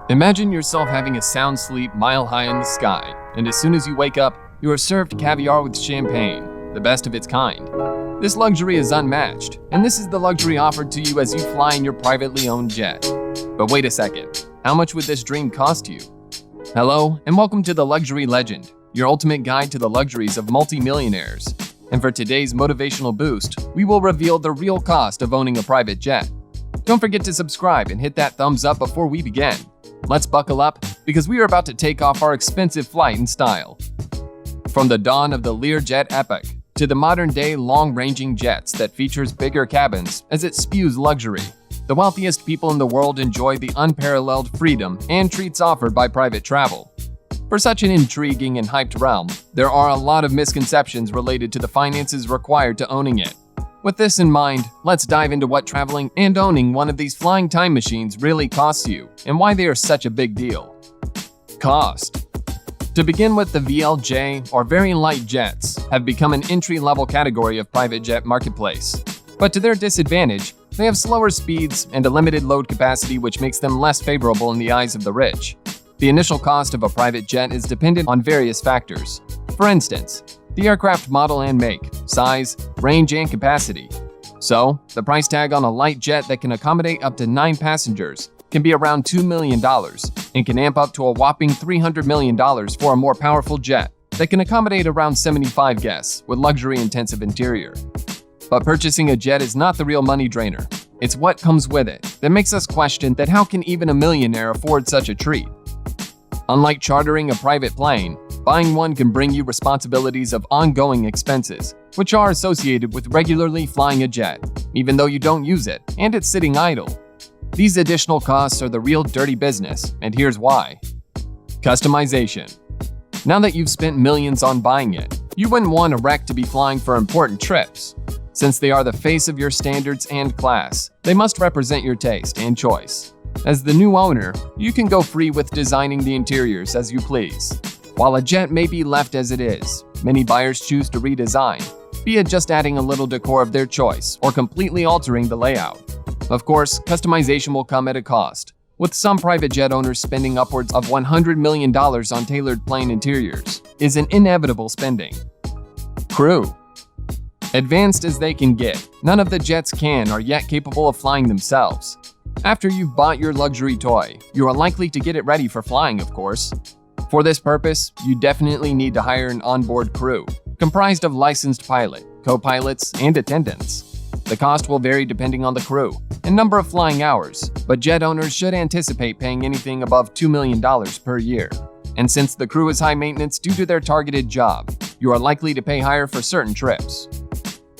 Imagine yourself having a sound sleep mile high in the sky, and as soon as you wake up, you are served caviar with champagne, the best of its kind. This luxury is unmatched, and this is the luxury offered to you as you fly in your privately owned jet. But wait a second, how much would this dream cost you? Hello, and welcome to The Luxury Legend, your ultimate guide to the luxuries of multi-millionaires. And for today's motivational boost, we will reveal the real cost of owning a private jet. Don't forget to subscribe and hit that thumbs up before we begin. Let's buckle up, because we are about to take off our expensive flight in style. From the dawn of the Learjet epoch to the modern-day long-ranging jets that features bigger cabins as it spews luxury, the wealthiest people in the world enjoy the unparalleled freedom and treats offered by private travel. For such an intriguing and hyped realm, there are a lot of misconceptions related to the finances required to owning it. With this in mind, let's dive into what traveling and owning one of these flying time machines really costs you and why they are such a big deal. Cost. To begin with, the VLJ, or very light jets, have become an entry-level category of private jet marketplace. But to their disadvantage, they have slower speeds and a limited load capacity, which makes them less favorable in the eyes of the rich. The initial cost of a private jet is dependent on various factors. For instance, the aircraft model and make, size, range, and capacity. So, the price tag on a light jet that can accommodate up to 9 passengers can be around $2 million and can amp up to a whopping $300 million for a more powerful jet that can accommodate around 75 guests with luxury-intensive interior. But purchasing a jet is not the real money drainer. It's what comes with it that makes us question that how can even a millionaire afford such a treat? Unlike chartering a private plane, buying one can bring you responsibilities of ongoing expenses, which are associated with regularly flying a jet, even though you don't use it and it's sitting idle. These additional costs are the real dirty business, and here's why. Customization. Now that you've spent millions on buying it, you wouldn't want a wreck to be flying for important trips. Since they are the face of your standards and class, they must represent your taste and choice. As the new owner, you can go free with designing the interiors as you please. While a jet may be left as it is, many buyers choose to redesign, be it just adding a little decor of their choice or completely altering the layout. Of course, customization will come at a cost, with some private jet owners spending upwards of $100 million on tailored plane interiors is an inevitable spending. Crew. Advanced as they can get, none of the jets can or yet capable of flying themselves. After you've bought your luxury toy, you are likely to get it ready for flying, of course. For this purpose, you definitely need to hire an onboard crew, comprised of licensed pilot, co-pilots, and attendants. The cost will vary depending on the crew and number of flying hours, but jet owners should anticipate paying anything above $2 million per year. And since the crew is high maintenance due to their targeted job, you are likely to pay higher for certain trips.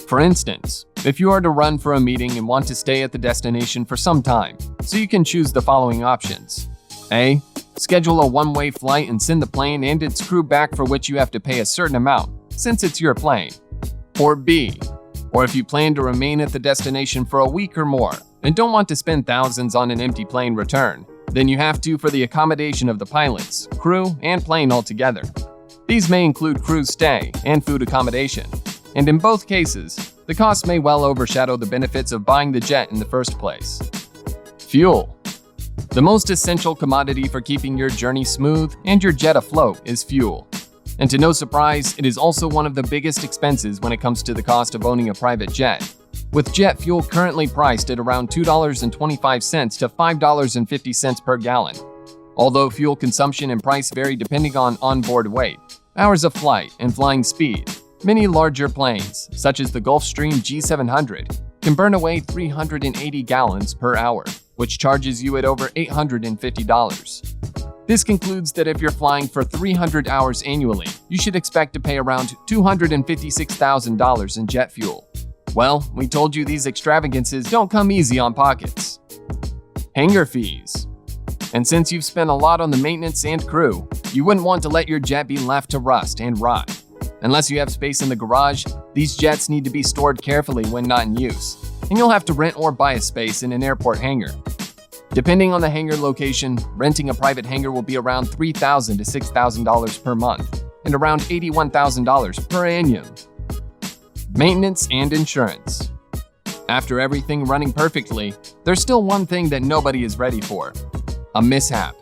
For instance, if you are to run for a meeting and want to stay at the destination for some time, so you can choose the following options. A. Schedule a one-way flight and send the plane and its crew back, for which you have to pay a certain amount, since it's your plane. Or B. Or if you plan to remain at the destination for a week or more and don't want to spend thousands on an empty plane return, then you have to for the accommodation of the pilots, crew, and plane altogether. These may include crew stay and food accommodation, and in both cases, the costs may well overshadow the benefits of buying the jet in the first place. Fuel. The most essential commodity for keeping your journey smooth and your jet afloat is fuel. And to no surprise, it is also one of the biggest expenses when it comes to the cost of owning a private jet, with jet fuel currently priced at around $2.25 to $5.50 per gallon. Although fuel consumption and price vary depending on onboard weight, hours of flight, and flying speed, many larger planes, such as the Gulfstream G700, can burn away 380 gallons per hour, which charges you at over $850. This concludes that if you're flying for 300 hours annually, you should expect to pay around $256,000 in jet fuel. Well, we told you these extravagances don't come easy on pockets. Hangar fees. And since you've spent a lot on the maintenance and crew, you wouldn't want to let your jet be left to rust and rot. Unless you have space in the garage, these jets need to be stored carefully when not in use, and you'll have to rent or buy a space in an airport hangar. Depending on the hangar location, renting a private hangar will be around $3,000 to $6,000 per month and around $81,000 per annum. Maintenance and insurance. After everything running perfectly, there's still one thing that nobody is ready for: a mishap.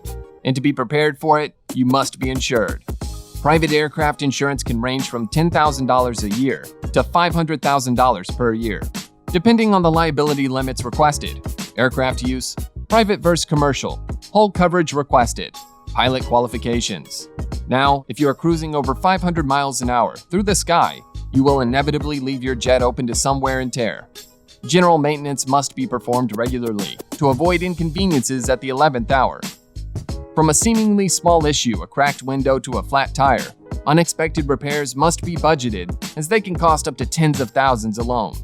And to be prepared for it, you must be insured. Private aircraft insurance can range from $10,000 a year to $500,000 per year, depending on the liability limits requested, aircraft use, private versus commercial, hull coverage requested, pilot qualifications. Now, if you are cruising over 500 miles an hour through the sky, you will inevitably leave your jet open to some wear and tear. General maintenance must be performed regularly to avoid inconveniences at the 11th hour. From a seemingly small issue, a cracked window, to a flat tire, unexpected repairs must be budgeted, as they can cost up to tens of thousands alone.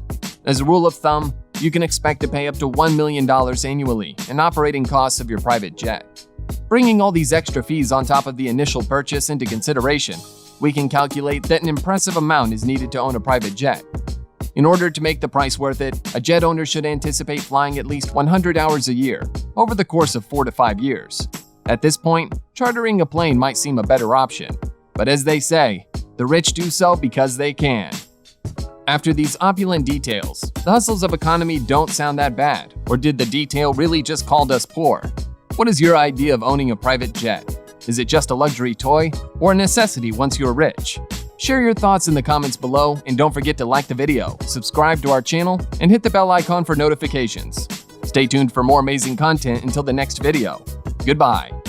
As a rule of thumb, you can expect to pay up to $1 million annually in operating costs of your private jet. Bringing all these extra fees on top of the initial purchase into consideration, we can calculate that an impressive amount is needed to own a private jet. In order to make the price worth it, a jet owner should anticipate flying at least 100 hours a year over the course of 4 to 5 years. At this point, chartering a plane might seem a better option, but as they say, the rich do so because they can. After these opulent details, the hustles of economy don't sound that bad, or did the detail really just call us poor? What is your idea of owning a private jet? Is it just a luxury toy or a necessity once you're rich? Share your thoughts in the comments below, and don't forget to like the video, subscribe to our channel, and hit the bell icon for notifications. Stay tuned for more amazing content until the next video. Goodbye.